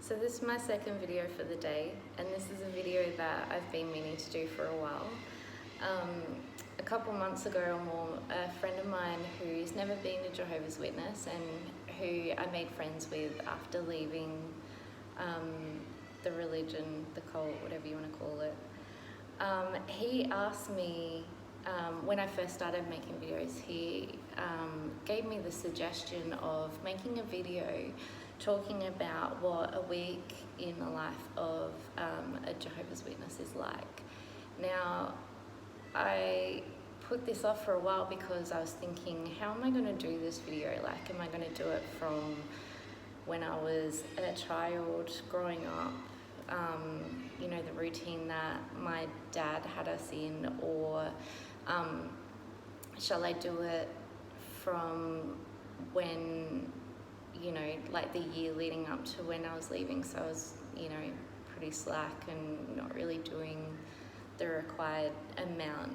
So this is my second video for the day, and this is a video that I've been meaning to do for a while. A couple months ago or more, a friend of mine who's never been a Jehovah's Witness and who I made friends with after leaving the religion, the cult, whatever you want to call it, he asked me, when I first started making videos, he gave me the suggestion of making a video talking about what a week in the life of a Jehovah's Witness is like. Now, I put this off for a while because I was thinking, how am I going to do this video? Like, am I going to do it from when I was a child growing up, you know, the routine that my dad had us in, or shall I do it from when, you know, like the year leading up to when I was leaving, so I was, you know, pretty slack and not really doing the required amount.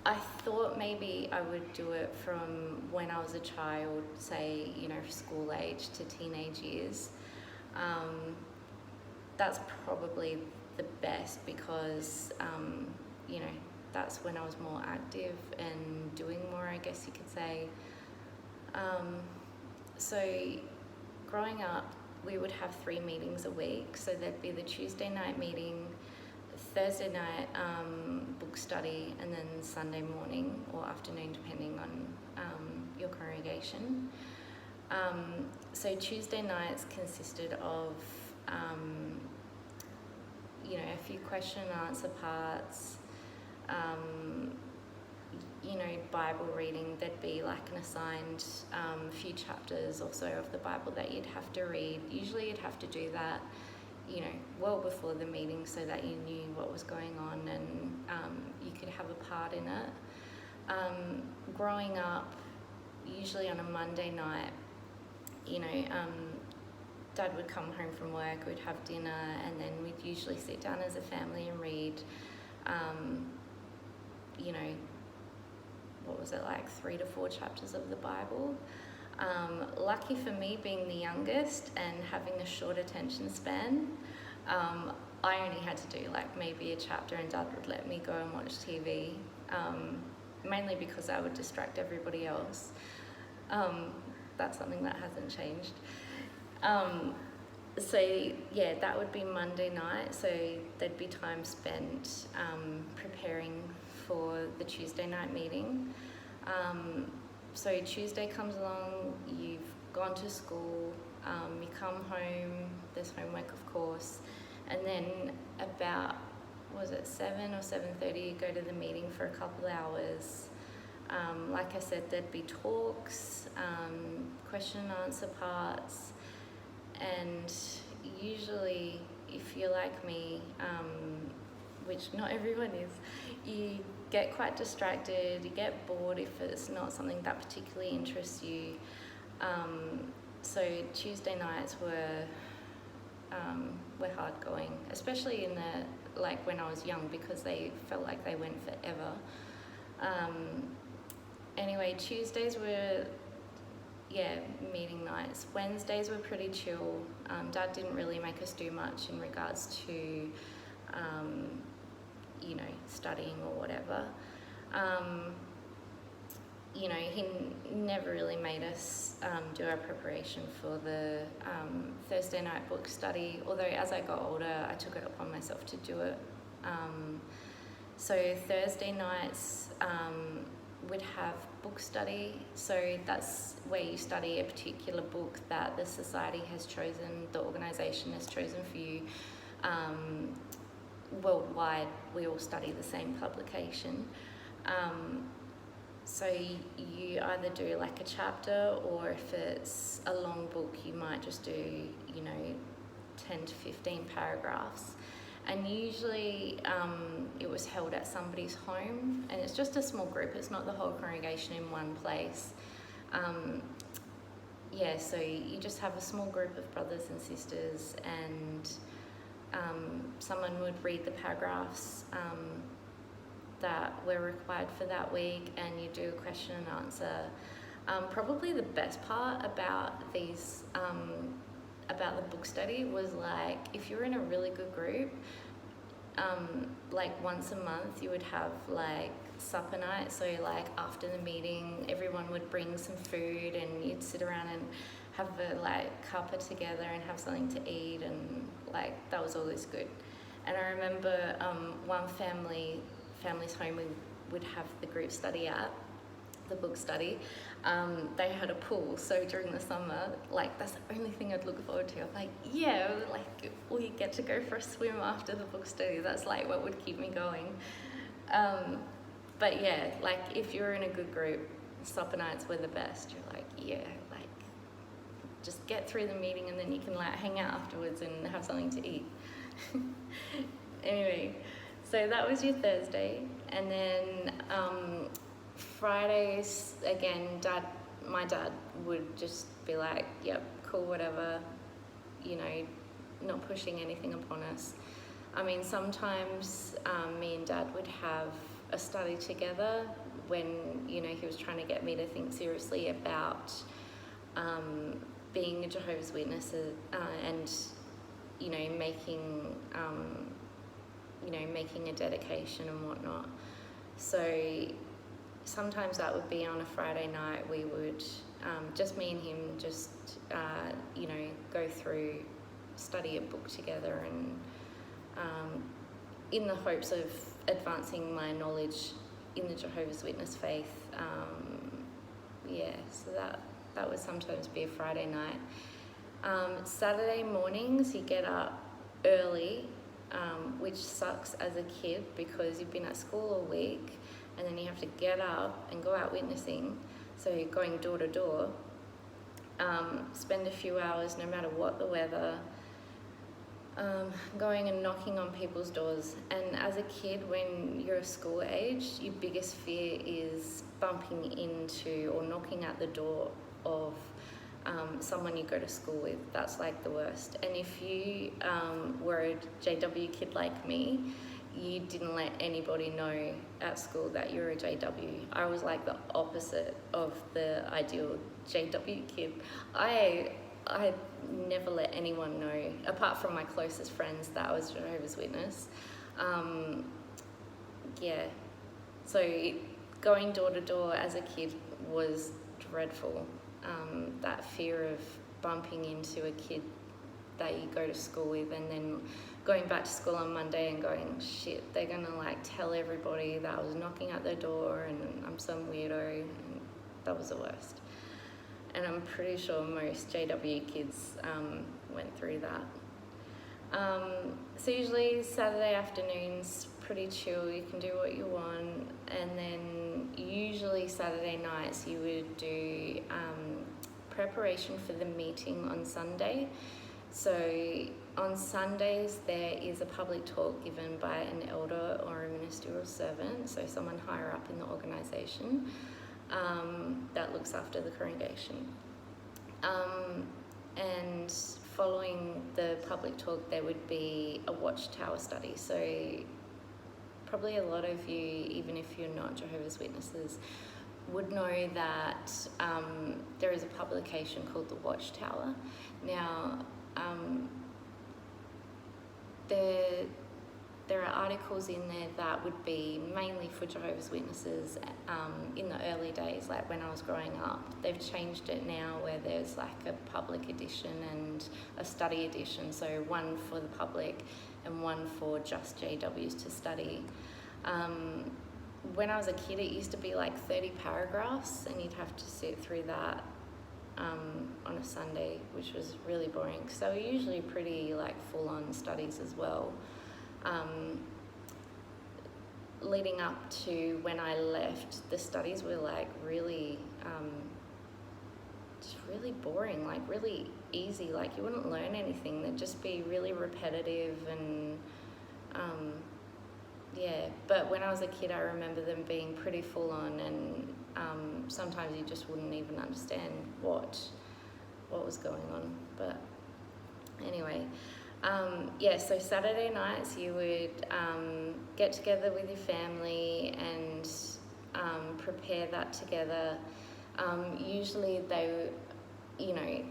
I thought maybe I would do it from when I was a child, say, you know, school age to teenage years. That's probably the best because, you know, that's when I was more active and doing more, I guess you could say. So growing up, we would have 3 meetings a week. So there'd be the Tuesday night meeting, Thursday night book study, and then Sunday morning or afternoon, depending on your congregation. So Tuesday nights consisted of, you know, a few question and answer parts, you know, Bible reading. There'd be like an assigned few chapters or so of the Bible that you'd have to read. Usually you'd have to do that, you know, well before the meeting so that you knew what was going on and you could have a part in it. Growing up, usually on a Monday night, you know, Dad would come home from work, we'd have dinner, and then we'd usually sit down as a family and read, you know, what was it, like 3 to 4 chapters of the Bible. Lucky for me, being the youngest and having a short attention span, I only had to do like maybe a chapter and Dad would let me go and watch TV, mainly because I would distract everybody else. That's something that hasn't changed. So yeah, that would be Monday night, so there'd be time spent preparing for the Tuesday night meeting. So Tuesday comes along, you've gone to school, you come home, there's homework of course, and then about, was it 7 or 7:30, you go to the meeting for a couple hours. Like I said, there'd be talks, question and answer parts, and usually if you're like me, which not everyone is, you get quite distracted, you get bored if it's not something that particularly interests you. So Tuesday nights were hard going, especially in the, like when I was young, because they felt like they went forever. Anyway, Tuesdays were, yeah, meeting nights. Wednesdays were pretty chill. Dad didn't really make us do much in regards to, you know, studying or whatever. You know, he never really made us do our preparation for the Thursday night book study, although as I got older, I took it upon myself to do it. So Thursday nights would have book study, so that's where you study a particular book that the society has chosen, the organisation has chosen for you. Worldwide, we all study the same publication. So you either do like a chapter, or if it's a long book, you might just do, you know, 10 to 15 paragraphs. And usually it was held at somebody's home, and it's just a small group, it's not the whole congregation in one place. Yeah, so you just have a small group of brothers and sisters, and someone would read the paragraphs that were required for that week, and you do a question and answer. Probably the best part about these about the book study was like, if you're in a really good group, like once a month you would have like supper night. So like after the meeting, everyone would bring some food and you'd sit around and have a like cuppa together and have something to eat, and like that was always good. And I remember one family's home we would have the group study at, the book study. They had a pool, so during the summer, like that's the only thing I'd look forward to. I'm like, yeah, like we get to go for a swim after the book study. That's like what would keep me going. But yeah, like if you're in a good group, supper nights were the best. You're like, yeah, like just get through the meeting and then you can like hang out afterwards and have something to eat. Anyway, so that was your Thursday, and then Fridays again, my dad would just be like, yep, cool, whatever, you know, not pushing anything upon us. I mean, sometimes me and Dad would have a study together when, you know, he was trying to get me to think seriously about being a Jehovah's Witness and, you know, making a dedication and whatnot. So sometimes that would be on a Friday night. We would, just me and him, just, you know, go through, study a book together, and in the hopes of advancing my knowledge in the Jehovah's Witness faith. So that would sometimes be a Friday night. Saturday mornings, you get up early, which sucks as a kid because you've been at school all week and then you have to get up and go out witnessing. So you're going door to door, spend a few hours no matter what the weather, going and knocking on people's doors. And as a kid, when you're school age, your biggest fear is bumping into or knocking at the door of someone you go to school with. That's like the worst. And if you were a JW kid like me, you didn't let anybody know at school that you're a JW. I was like the opposite of the ideal JW kid. I never let anyone know, apart from my closest friends, that I was Jehovah's Witness. So going door to door as a kid was dreadful. That fear of bumping into a kid that you go to school with, and then going back to school on Monday and going, shit, they're gonna like tell everybody that I was knocking at their door and I'm some weirdo, and that was the worst. And I'm pretty sure most JW kids went through that. So usually Saturday afternoons, pretty chill, you can do what you want. And then usually Saturday nights you would do preparation for the meeting on Sunday. So on Sundays there is a public talk given by an elder or a ministerial servant, so someone higher up in the organisation. That looks after the congregation. And following the public talk, there would be a watchtower study. So probably a lot of you, even if you're not Jehovah's Witnesses, would know that there is a publication called The Watchtower. Now, there are articles in there that would be mainly for Jehovah's Witnesses in the early days, like when I was growing up. They've changed it now where there's like a public edition and a study edition, so one for the public and one for just JWs to study. When I was a kid, it used to be like 30 paragraphs and you'd have to sit through that on a Sunday, which was really boring because they were usually pretty like full-on studies as well. Leading up to when I left, the studies were like really just really boring, like really easy, like you wouldn't learn anything. They'd just be really repetitive and but when I was a kid I remember them being pretty full on, and sometimes you just wouldn't even understand what was going on. But anyway, so Saturday nights you would get together with your family and prepare that together. Usually they, you know,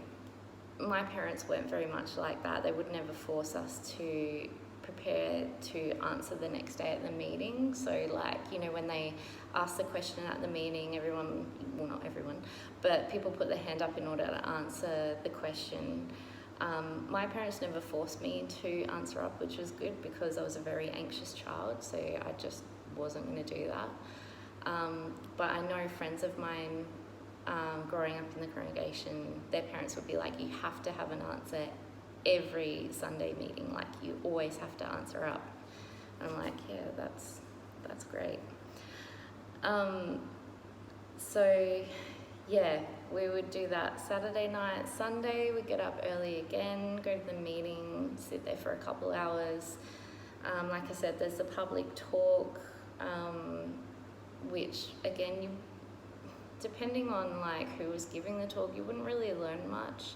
my parents weren't very much like that. They would never force us to prepare to answer the next day at the meeting. So like, you know, when they ask the question at the meeting, everyone, well not everyone, but people put their hand up in order to answer the question. My parents never forced me to answer up, which was good because I was a very anxious child, so I just wasn't going to do that. But I know friends of mine growing up in the congregation, their parents would be like, you have to have an answer every Sunday meeting, like you always have to answer up. And I'm like, yeah, that's great. So yeah, we would do that Saturday night. Sunday we'd get up early again, go to the meeting, sit there for a couple hours. Like I said, there's a public talk, which again, depending on like who was giving the talk, you wouldn't really learn much.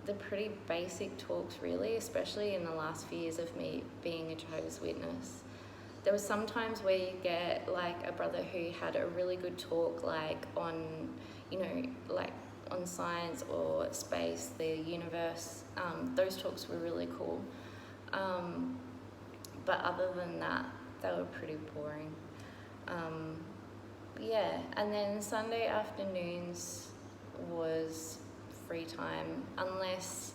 They're pretty basic talks really, especially in the last few years of me being a Jehovah's Witness. There was some times where you get like a brother who had a really good talk like on, you know, like on science or space, the universe. Those talks were really cool. But other than that, they were pretty boring. Yeah, and then Sunday afternoons was free time, unless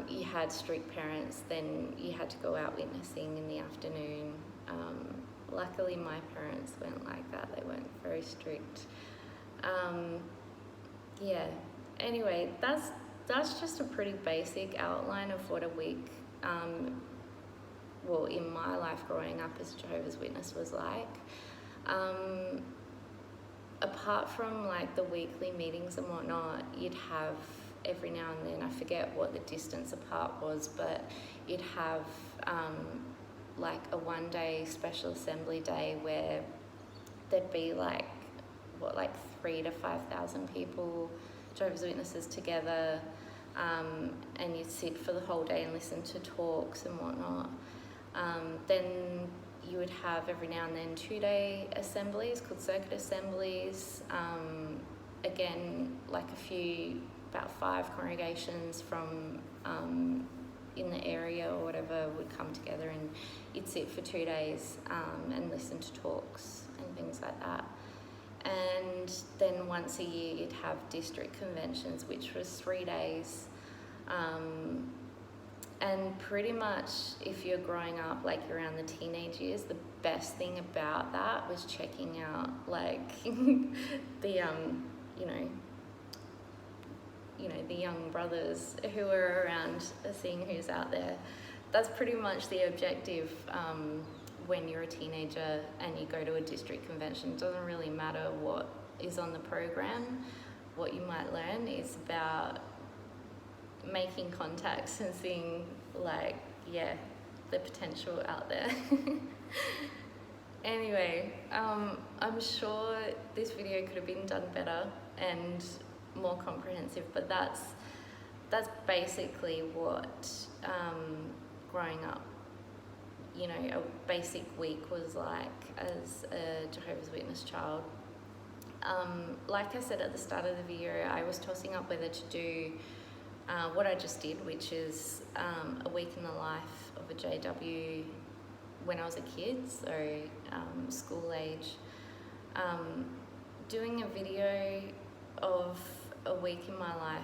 you had strict parents, then you had to go out witnessing in the afternoon. Luckily my parents weren't like that, they weren't very strict. Yeah, anyway, that's just a pretty basic outline of what a week, well, in my life growing up as a Jehovah's Witness was like. Apart from like the weekly meetings and whatnot, you'd have every now and then, I forget what the distance apart was, but you'd have like a one-day special assembly day where there'd be like 3,000 to 5,000 people, Jehovah's Witnesses together, and you'd sit for the whole day and listen to talks and whatnot. Then you would have every now and then 2-day assemblies called circuit assemblies. Again, like about 5 congregations from in the area or whatever would come together, and you'd sit for 2 days and listen to talks and things like that. And then once a year you'd have district conventions, which was 3 days. And pretty much if you're growing up like around the teenage years, the best thing about that was checking out like the the young brothers who were around, seeing who's out there. That's pretty much the objective when you're a teenager and you go to a district convention. It doesn't really matter what is on the program. What you might learn is about making contacts and seeing the potential out there. Anyway, I'm sure this video could have been done better and more comprehensive, but that's basically what growing up, a basic week was like as a Jehovah's Witness child. Like I said at the start of the video, I was tossing up whether to do what I just did, which is a week in the life of a JW when I was a kid, so school age. Doing a video of a week in my life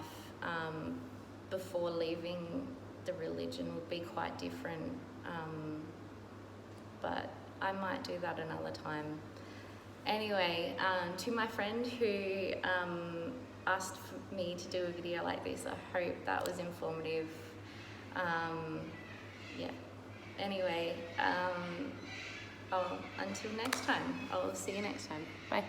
before leaving the religion would be quite different, but I might do that another time. Anyway, to my friend who asked for me to do a video like this, I hope that was informative. Yeah. Anyway, until next time, I'll see you next time. Bye.